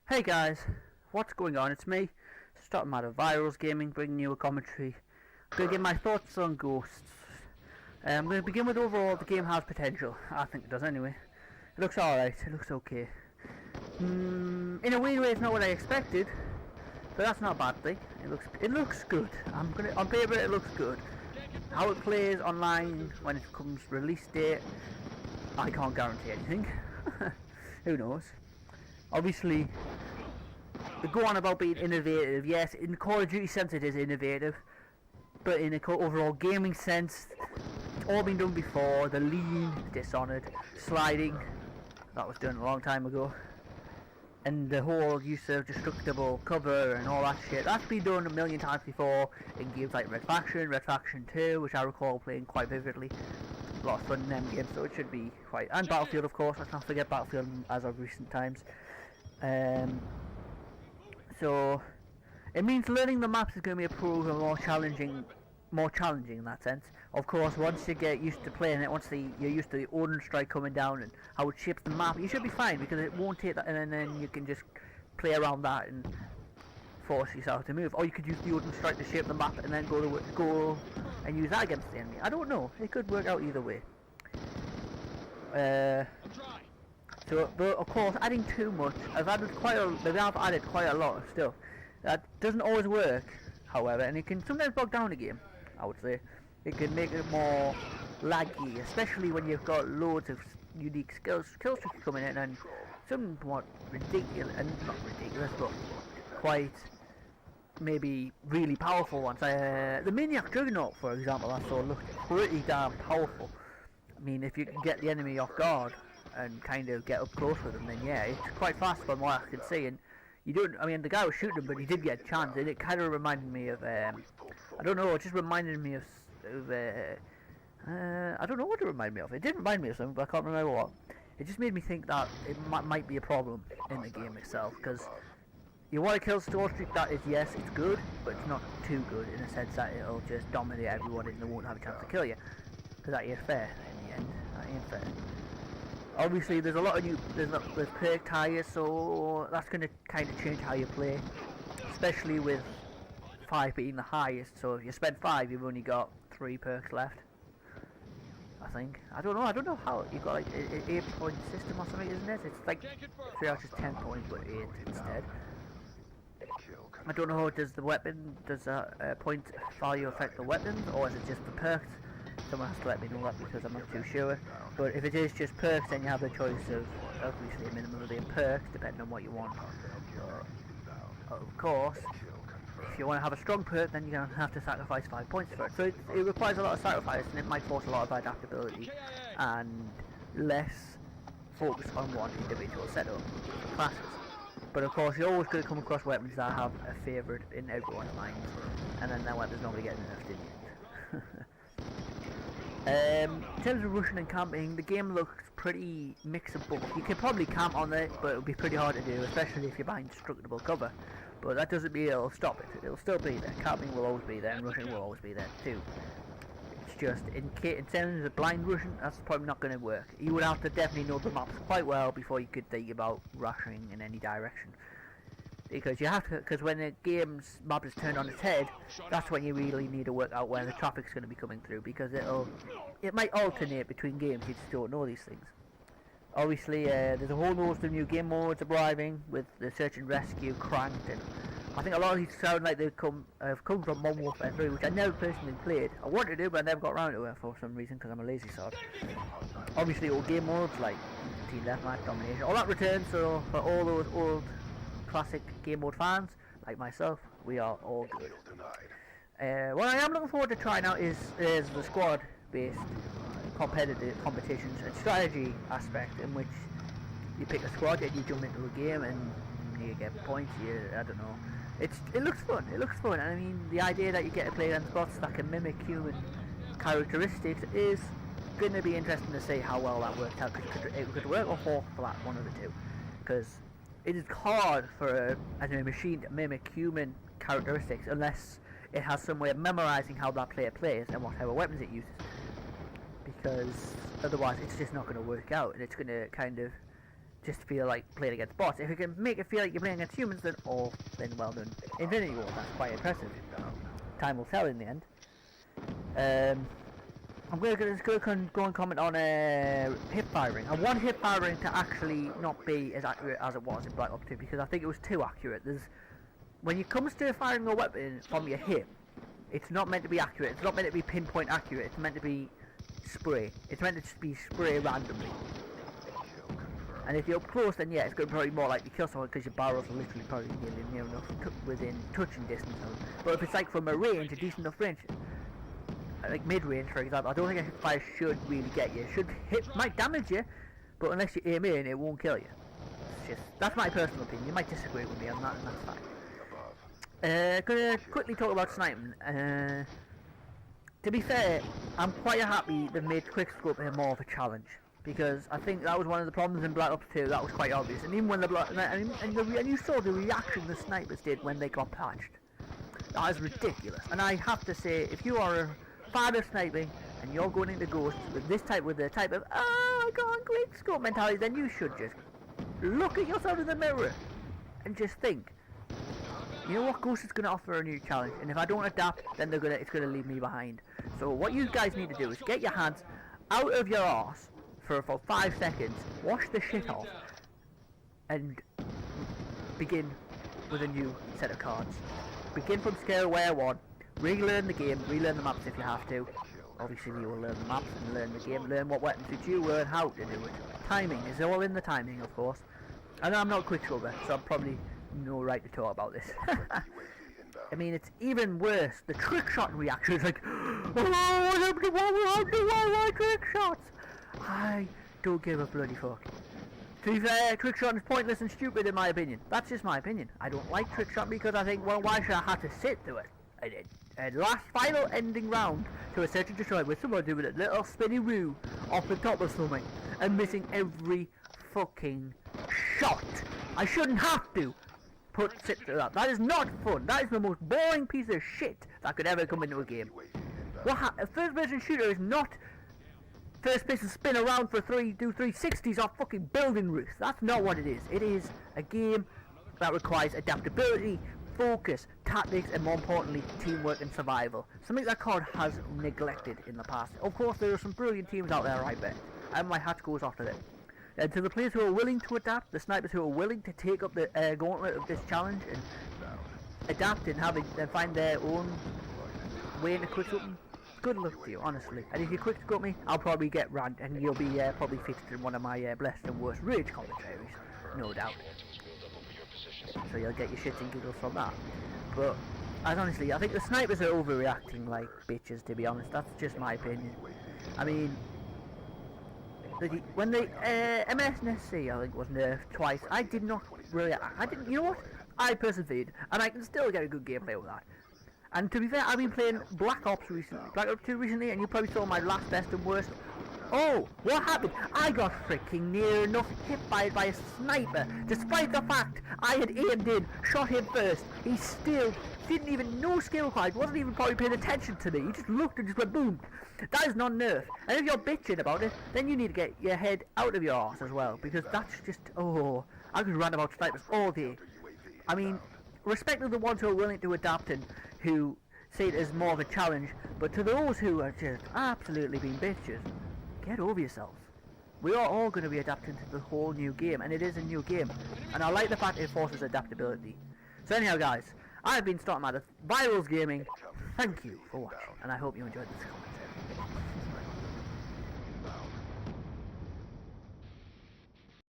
Hey guys, what's going on? It's me, starting out of Virals Gaming, bringing you a commentary. I'm going to give my thoughts on Ghosts. I'm going to begin with overall, the game has potential. I think it does anyway. It looks alright, it looks okay. In a weird way, it's not what I expected, but that's not a bad thing. It looks good. On paper, it looks good. How it plays online when it comes release date, I can't guarantee anything. Who knows? Obviously, they go on about being innovative. Yes, in the Call of Duty sense it is innovative, but in an overall gaming sense, it's all been done before. The lean, Dishonored, sliding, that was done a long time ago, and the whole use of destructible cover and all that shit, that's been done a million times before in games like Red Faction 2, which I recall playing quite vividly. A lot of fun in them games, so it should be quite. And Battlefield, of course. Let's not forget Battlefield as of recent times. So it means learning the maps is going to be improved more challenging in that sense. Of course, once you get used to playing it, you're used to the Odin strike coming down and how it shapes the map, you should be fine because it won't take that, and then you can just play around that and force yourself to move. Or you could use the Odin strike to shape the map and then go and use that against the enemy. I don't know. It could work out either way. But of course, adding too much, they have added quite a lot of stuff. That doesn't always work, however, and it can sometimes bog down a game, I would say. It can make it more laggy, especially when you've got loads of unique kill streaks coming in, and somewhat ridiculous, and not ridiculous, but quite maybe really powerful ones. The Maniac Juggernaut, for example, I saw looked pretty damn powerful. I mean, if you can get the enemy off guard and kind of get up close with them, then yeah, it's quite fast from what I can see. And you don't, I mean, the guy was shooting him, but he did get a chance, and it kind of reminded me of, I don't know, it just reminded me of I don't know what it reminded me of. It did remind me of something, but I can't remember what. It just made me think that it might be a problem in the game itself, because you want to kill Store Streak, that is, yes, it's good, but it's not too good in the sense that it'll just dominate everyone and they won't have a chance to kill you. Because that ain't fair in the end. That ain't fair. Obviously, there's a lot of there's perk tires, so that's going to kind of change how you play, especially with 5 being the highest. So if you spend 5, you've only got 3 perks left, I think. I don't know how you've got like an 8-point system or something, isn't it? It's like 3 out of 10 points, but 8 instead. I don't know how does the point value affect the weapons, or is it just the perks? Someone has to let me know that because I'm not too sure. But if it is just perks, then you have the choice of obviously a minimum of 8 perks, depending on what you want. Of course, if you want to have a strong perk, then you're going to have to sacrifice 5 points for it. So it requires a lot of sacrifice, and it might force a lot of adaptability and less focus on one individual setup for classes. But of course, you're always going to come across weapons that have a favourite in everyone's minds, and then that weapon's normally getting nerfed in the end. In terms of rushing and camping, the game looks pretty mix of both. You could probably camp on it, but it would be pretty hard to do, especially if you're behind destructible cover. But that doesn't mean it'll stop it. It'll still be there. Camping will always be there, and rushing will always be there too. It's just, in terms of blind rushing, that's probably not going to work. You would have to definitely know the maps quite well before you could think about rushing in any direction. Because you have to, because when the game's map is turned on its head, that's when you really need to work out where the traffic's going to be coming through, because it might alternate between games. You just don't know these things. Obviously, there's a whole host of new game modes arriving with the search and rescue, cranked, and I think a lot of these sound like have come from Modern Warfare 3, which I never personally played. I wanted to, but I never got around to it for some reason because I'm a lazy sod. Obviously, all game modes like Team Deathmatch, Domination, all that returns. So for all those old classic game mode fans like myself, we are all good. What I am looking forward to trying out is the squad based competitions and strategy aspect, in which you pick a squad and you jump into a game and you get points. I don't know, it looks fun, and I mean the idea that you get to play against bots that can mimic human characteristics is going to be interesting to see how well that works out, because it could work or fall flat, one of the two, because it is hard for a machine to mimic human characteristics unless it has some way of memorizing how that player plays and whatever weapons it uses, because otherwise it's just not going to work out, and it's going to kind of just feel like playing against bots. If it can make it feel like you're playing against humans, then well done. Infinity War, that's quite impressive. Time will tell in the end. I'm going to go and comment on hip firing. I want hip firing to actually not be as accurate as it was in Black Ops 2 because I think it was too accurate. When it comes to firing a weapon from your hip, it's not meant to be accurate. It's not meant to be pinpoint accurate. It's meant to be spray. It's meant to just be spray randomly. And if you're up close, then yeah, it's going to probably more likely kill someone because your barrels are literally probably near enough within touching distance of them. But if it's like from a range, a decent enough range, like mid-range for example, I don't think a hip fire should really get you. It might damage you, but unless you aim in, it won't kill you. That's my personal opinion. You might disagree with me on that, and that's fine. Gonna quickly talk about sniping. To be fair, I'm quite happy they made quickscope more of a challenge. Because I think that was one of the problems in Black Ops 2, that was quite obvious. And even when and you saw the reaction the snipers did when they got patched. That is ridiculous. And I have to say, if you are a fan of sniping, and you're going into Ghosts with the type of, oh, I got a quickscope mentality, then you should just look at yourself in the mirror, and just think, you know what, Ghost is going to offer a new challenge, and if I don't adapt, then it's going to leave me behind. So what you guys need to do is get your hands out of your arse for 5 seconds, wash the shit off, and begin with a new set of cards. Begin from scale where 1, relearn the game, relearn the maps if you have to. Obviously you will learn the maps and learn the game, learn what weapons suit you, learn how to do it. Timing is all in the timing, of course. And I'm not a quickscoper, so I'm probably no right to talk about this. I mean, it's even worse. The trick shot reaction is like, oh, what happened to my trick shots? I don't give a bloody fuck. To be fair, trick shot is pointless and stupid in my opinion. That's just my opinion. I don't like trick shot because I think, well, why should I have to sit through it? I did. And last final ending round to a search and destroy with someone doing a little spinny woo off the top of something and missing every fucking shot. I shouldn't have to sit through that. That is not fun. That is the most boring piece of shit that could ever come into a game. A first person shooter is not first person spin around do 360s off fucking building roofs. That's not what it is. It is a game that requires adaptability, focus, tactics, and more importantly, teamwork and survival. Something that COD has neglected in the past. Of course, there are some brilliant teams out there, I bet, and my hat goes off to them. And to the players who are willing to adapt, the snipers who are willing to take up the gauntlet of this challenge and adapt and find their own way into quickscope, good luck to you, honestly. And if you quickscope me, I'll probably get Rant, and you'll be probably featured in one of my blessed and worst rage commentaries, no doubt. So you'll get your shits and giggles from that. But as honestly, I think the snipers are overreacting like bitches, to be honest. That's just my opinion. I mean, when the MSNSC, I think, was nerfed twice, I didn't, you know what? I persevered, and I can still get a good gameplay with that. And to be fair, I've been playing Black Ops 2 recently, and you probably saw my last best and worst. Oh, what happened? I got freaking near enough hip-fired by a sniper, despite the fact I had aimed in, shot him first. He still didn't even know skill required, wasn't even probably paying attention to me. He just looked and just went boom. That is not nerf. And if you're bitching about it, then you need to get your head out of your arse as well, because that's just, oh, I could rant about snipers all day. I mean, respect to the ones who are willing to adapt and who see it as more of a challenge, but to those who are just absolutely being bitches, get over yourselves. We are all going to be adapting to the whole new game, and it is a new game, and I like the fact it forces adaptability. So anyhow guys, I've been Starting Matter Virals Gaming. Thank you for watching, and I hope you enjoyed this commentary.